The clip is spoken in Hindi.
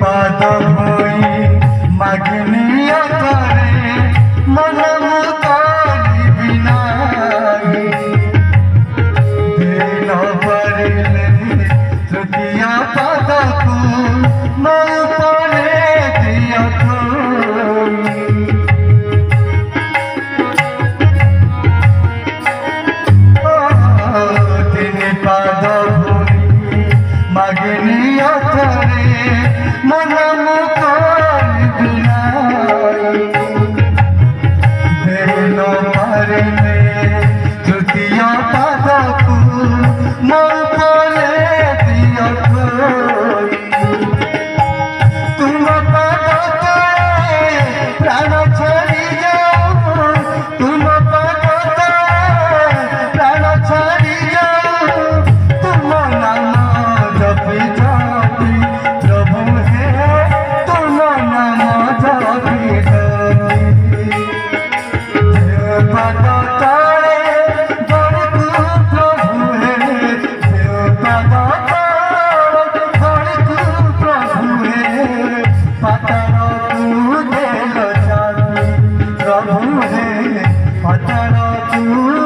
पाद होई मागनी अथरे मन मुकारी बिनाई दिन परिले तृतीय पाद को मऊ पने दिया मागनी अथरे मन मुकारी बिनाई दिन परिले तृतीय पाद को मऊ पने दिया तुम पाद प्राण छाड़ी जाओ तुम पाद प्राण छाड़ी जाओ तुम नाम जपी जपी प्रभु है तुम नाम जपी जपी पाद तारे बड़कू प्रभु है पाद तारे बड़कू प्रभु है पातर तू देल जाती प्रभु है पातर तू